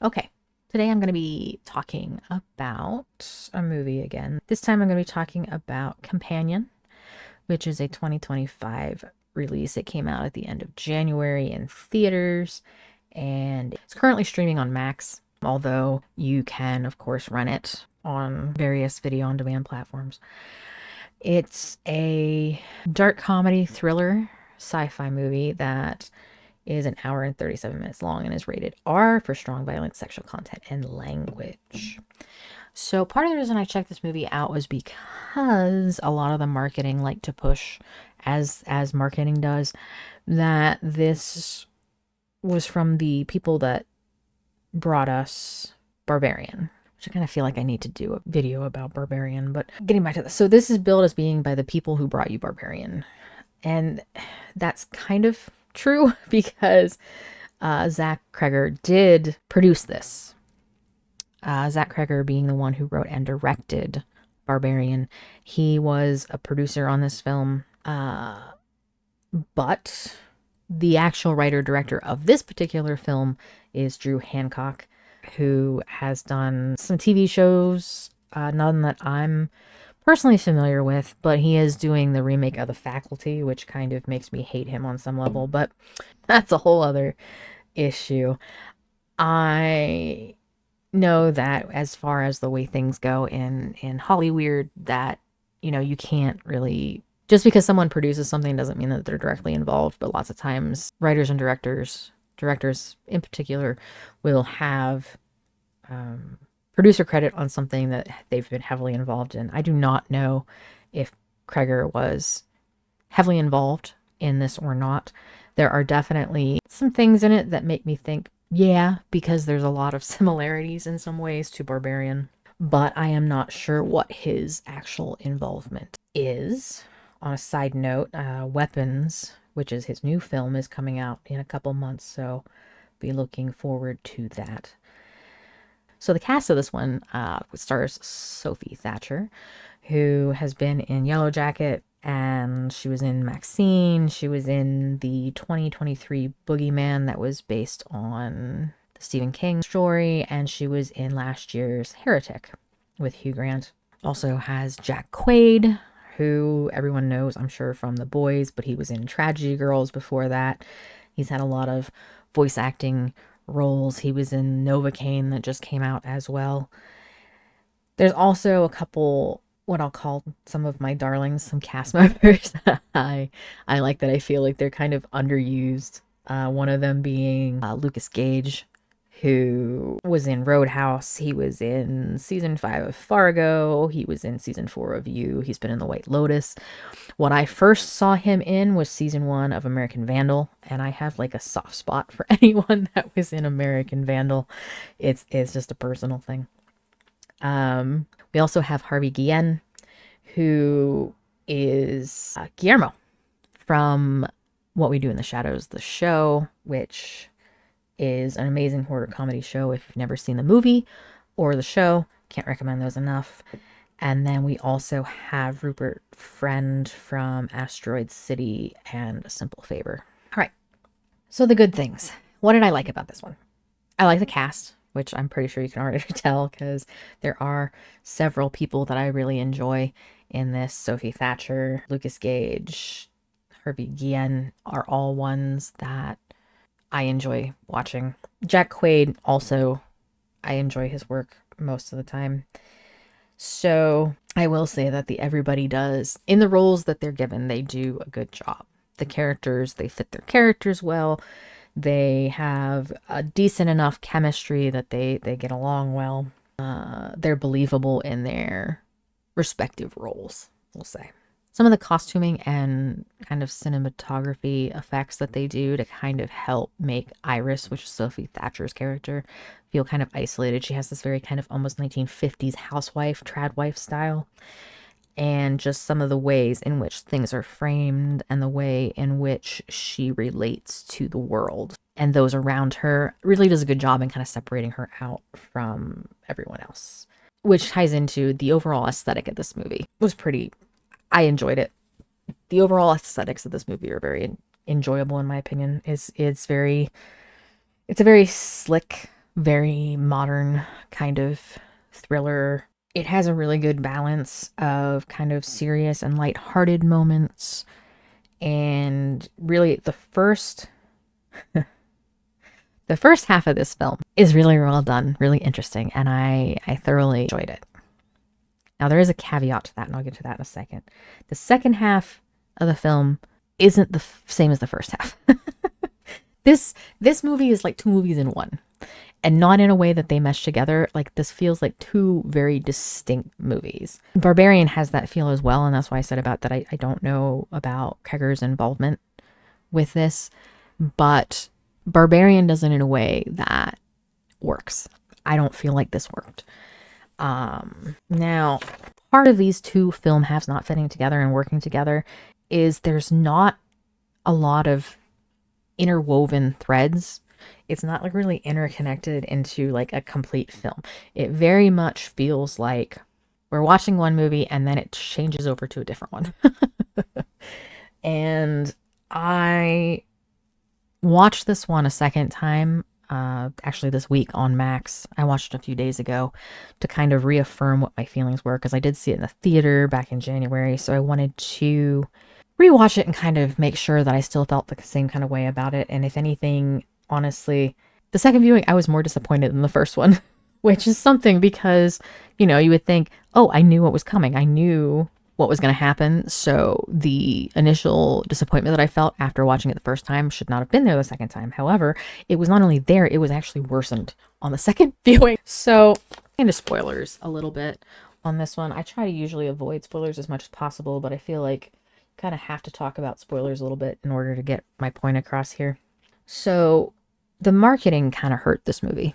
Okay, today I'm going to be talking about a movie again. This time I'm going to be talking about Companion, which is a 2025 release. It came out at the end of January in theaters and it's currently streaming on Max, although you can, of course, rent it on various video on demand platforms. It's a dark comedy thriller sci fi movie that is an hour and 37 minutes long and is rated R for strong violent sexual content and language. So part of the reason I checked this movie out was because a lot of the marketing like to push, as marketing does, that this was from the people that brought us Barbarian, which I kind of feel like I need to do a video about Barbarian. But getting back to this, so this is billed as being by the people who brought you Barbarian, and that's kind of true because Zach Kreger did produce this. Zach Kreger being the one who wrote and directed Barbarian. He was a producer on this film, but the actual writer-director of this particular film is Drew Hancock, who has done some TV shows, none that I'm personally familiar with, but he is doing the remake of The Faculty, which kind of makes me hate him on some level, but that's a whole other issue. I know that as far as the way things go in Hollywood, that you can't really, just because someone produces something doesn't mean that they're directly involved, but lots of times writers and directors in particular, will have producer credit on something that they've been heavily involved in. I do not know if Kreger was heavily involved in this or not. There are definitely some things in it that make me think, yeah, because there's a lot of similarities in some ways to Barbarian, but I am not sure what his actual involvement is. On a side note, Weapons, which is his new film, is coming out in a couple months, so be looking forward to that. So the cast of this one stars Sophie Thatcher, who has been in Yellow Jacket, and she was in Maxine. She was in the 2023 Boogeyman that was based on the Stephen King story, and she was in last year's Heretic with Hugh Grant. Also has Jack Quaid, who everyone knows, I'm sure, from The Boys, but he was in Tragedy Girls before that. He's had a lot of voice acting roles. He was in Novocaine that just came out as well. There's also a couple, what I'll call some of my darlings, some cast members that I like, that I feel like they're kind of underused. One of them being Lucas Gage, who was in Roadhouse. He was in season 5 of Fargo. He was in season 4 of You. He's been in The White Lotus. What I first saw him in was season 1 of American Vandal, and I have like a soft spot for anyone that was in American Vandal. It's just a personal thing. We also have Harvey Guillen, who is Guillermo from What We Do in the Shadows, the show, which is an amazing horror comedy show. If you've never seen the movie or the show, can't recommend those enough. And then we also have Rupert Friend from Asteroid City and A Simple Favor. All right. So the good things. What did I like about this one? I like the cast, which I'm pretty sure you can already tell because there are several people that I really enjoy in this. Sophie Thatcher, Lucas Gage, Harvey Guillen are all ones that I enjoy watching. Jack Quaid also, I enjoy his work most of the time. So I will say that everybody does, in the roles that they're given, they do a good job. The characters, they fit their characters well. They have a decent enough chemistry that they get along well. They're believable in their respective roles, we'll say. Some of the costuming and kind of cinematography effects that they do to kind of help make Iris, which is Sophie Thatcher's character, feel kind of isolated. She has this very kind of almost 1950s housewife, trad wife style. And just some of the ways in which things are framed and the way in which she relates to the world and those around her really does a good job in kind of separating her out from everyone else, which ties into the overall aesthetic of this movie. It was pretty, I enjoyed it. The overall aesthetics of this movie are very enjoyable in my opinion. It's a very slick very modern kind of thriller. It has a really good balance of kind of serious and lighthearted moments. And really the first half of this film is really well done, really interesting, and I thoroughly enjoyed it. Now there is a caveat to that, and I'll get to that in a second. The second half of the film isn't the same as the first half. This movie is like two movies in one, and not in a way that they mesh together. Like, this feels like two very distinct movies. Barbarian has that feel as well, and that's why I said about that I don't know about Cregger's involvement with this, but Barbarian does it in a way that works. I don't feel like this worked. Now, part of these two film halves not fitting together and working together is there's not a lot of interwoven threads. It's not like really interconnected into like a complete film. It very much feels like we're watching one movie and then it changes over to a different one. And I watched this one a second time, actually this week on Max. I watched it a few days ago to kind of reaffirm what my feelings were, because I did see it in the theater back in January, so I wanted to rewatch it and kind of make sure that I still felt the same kind of way about it. And if anything, honestly, the second viewing, I was more disappointed than the first one, which is something because, you know, you would think, oh, I knew what was coming. I knew what was going to happen. So the initial disappointment that I felt after watching it the first time should not have been there the second time. However, it was not only there, it was actually worsened on the second viewing. So, kind of spoilers a little bit on this one. I try to usually avoid spoilers as much as possible, but I feel like I kind of have to talk about spoilers a little bit in order to get my point across here. So, the marketing kind of hurt this movie.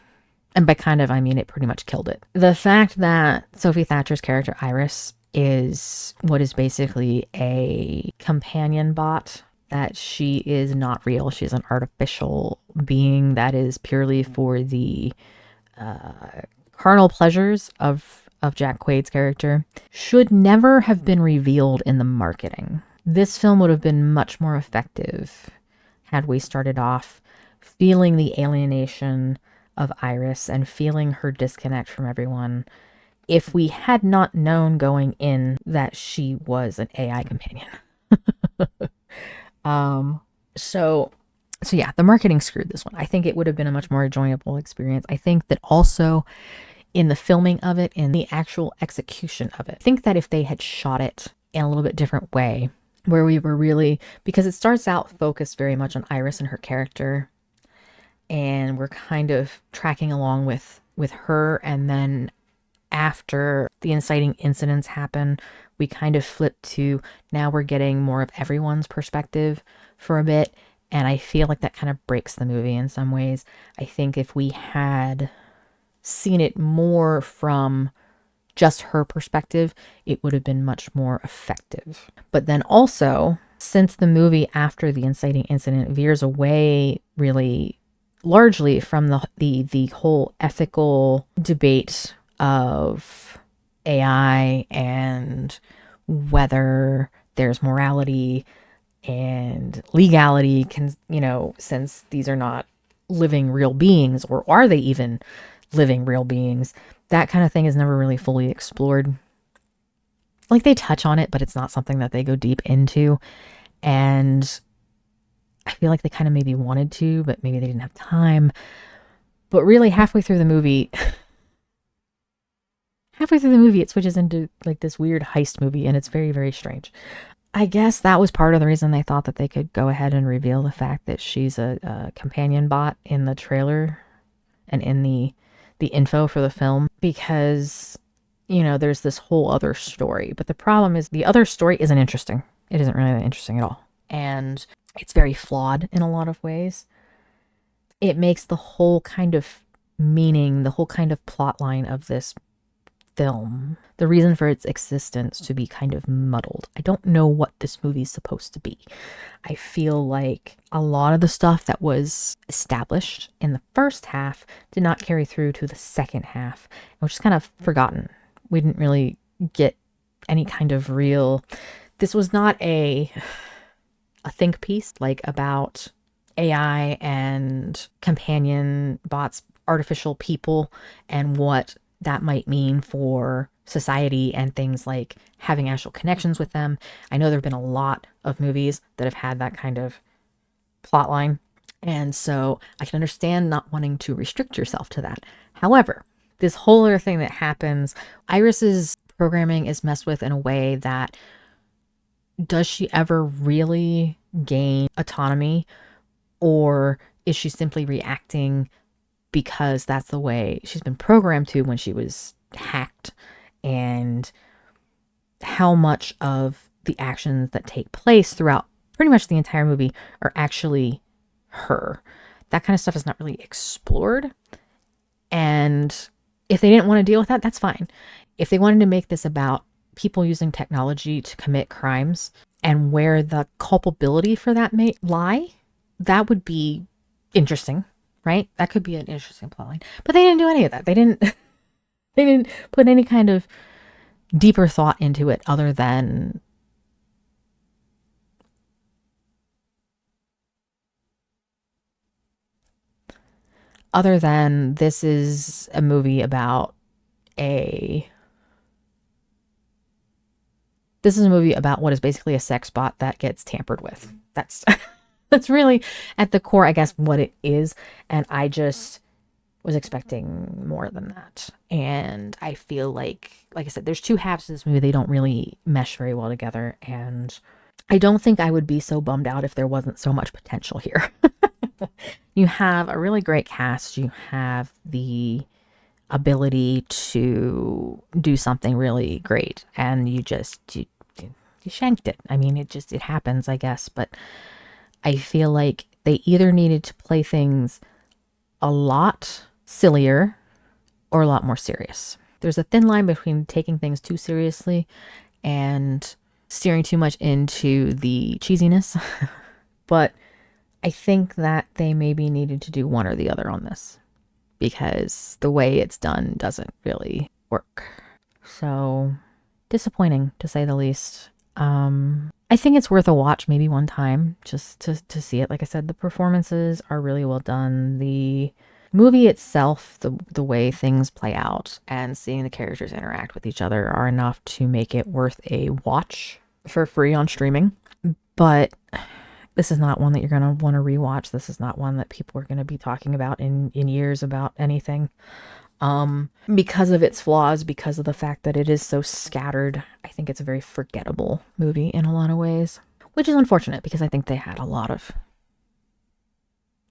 And by kind of, I mean it pretty much killed it. The fact that Sophie Thatcher's character, Iris, is what is basically a companion bot, that she is not real. She's an artificial being that is purely for the carnal pleasures of Jack Quaid's character, should never have been revealed in the marketing. This film would have been much more effective had we started off feeling the alienation of Iris and feeling her disconnect from everyone, if we had not known going in that she was an AI companion. So yeah, the marketing screwed this one. I think it would have been a much more enjoyable experience. I think that also in the filming of it, in the actual execution of it, I think that if they had shot it in a little bit different way, where we were really, because it starts out focused very much on Iris and her character, and we're kind of tracking along with her, and then after the inciting incidents happen, we kind of flip to now we're getting more of everyone's perspective for a bit, and I feel like that kind of breaks the movie in some ways. I think if we had seen it more from just her perspective, it would have been much more effective. But then also, since the movie after the inciting incident veers away really largely from the whole ethical debate of AI and whether there's morality and legality, can, you know, since these are not living real beings, or are they even living real beings? That kind of thing is never really fully explored. Like, they touch on it, but it's not something that they go deep into. And I feel like they kind of maybe wanted to, but maybe they didn't have time. But really, halfway through the movie, it switches into like this weird heist movie, and it's very, very strange. I guess that was part of the reason they thought that they could go ahead and reveal the fact that she's a companion bot in the trailer and in the info for the film, because, you know, there's this whole other story. But the problem is the other story isn't interesting. It isn't really that interesting at all. And it's very flawed in a lot of ways. It makes the whole kind of meaning, the whole kind of plot line of this film, the reason for its existence, to be kind of muddled. I don't know what this movie's supposed to be. I feel like a lot of the stuff that was established in the first half did not carry through to the second half, which is kind of forgotten. We didn't really get any kind of real... This was not a think piece like about AI and companion bots artificial people and what that might mean for society and things like having actual connections with them. I know there have been a lot of movies that have had that kind of plot line. And so I can understand not wanting to restrict yourself to that. However, this whole other thing that happens, Iris's programming is messed with in a way that, does she ever really gain autonomy, or is she simply reacting because that's the way she's been programmed to when she was hacked? And how much of the actions that take place throughout pretty much the entire movie are actually her? That kind of stuff is not really explored. And if they didn't want to deal with that, that's fine. If they wanted to make this about people using technology to commit crimes and where the culpability for that may lie, that would be interesting, right? That could be an interesting plotline. But they didn't do any of that. They didn't they didn't put any kind of deeper thought into it other than this is a movie about a what is basically a sex bot that gets tampered with. That's that's really at the core, I guess, what it is. And I just was expecting more than that. And I feel like I said, there's two halves to this movie. They don't really mesh very well together. And I don't think I would be so bummed out if there wasn't so much potential here. You have a really great cast. You have the ability to do something really great. And you shanked it. I mean, it happens, I guess. But I feel like they either needed to play things a lot sillier or a lot more serious. There's a thin line between taking things too seriously and steering too much into the cheesiness. But I think that they maybe needed to do one or the other on this, because the way it's done doesn't really work. So disappointing, to say the least. I think it's worth a watch maybe one time just to see it. Like I said, the performances are really well done. The movie itself, the way things play out and seeing the characters interact with each other are enough to make it worth a watch for free on streaming. But this is not one that you're going to want to rewatch. This is not one that people are going to be talking about in years about anything. Because of its flaws, because of the fact that it is so scattered, I think it's a very forgettable movie in a lot of ways, which is unfortunate because I think they had a lot of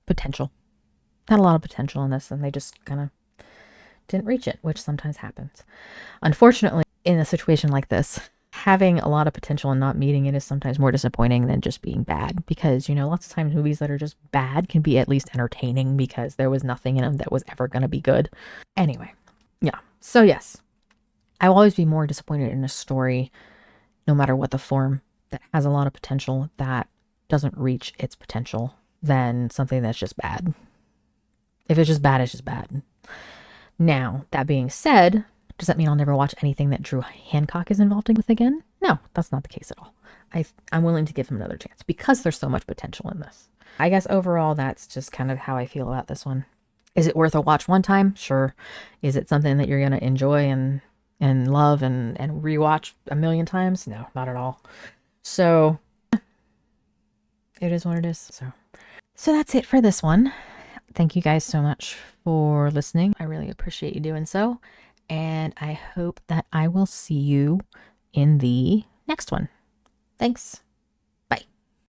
potential. Had a lot of potential in this, and they just kind of didn't reach it, which sometimes happens. Unfortunately, in a situation like this, having a lot of potential and not meeting it is sometimes more disappointing than just being bad, because, lots of times movies that are just bad can be at least entertaining because there was nothing in them that was ever going to be good. Anyway, yeah. So yes, I will always be more disappointed in a story, no matter what the form, that has a lot of potential that doesn't reach its potential, than something that's just bad. If it's just bad, it's just bad. Now, that being said, does that mean I'll never watch anything that Drew Hancock is involved with again? No, that's not the case at all. I'm willing to give him another chance because there's so much potential in this. I guess overall, that's just kind of how I feel about this one. Is it worth a watch one time? Sure. Is it something that you're going to enjoy and love and rewatch a million times? No, not at all. So it is what it is. So that's it for this one. Thank you guys so much for listening. I really appreciate you doing so. And I hope that I will see you in the next one. Thanks.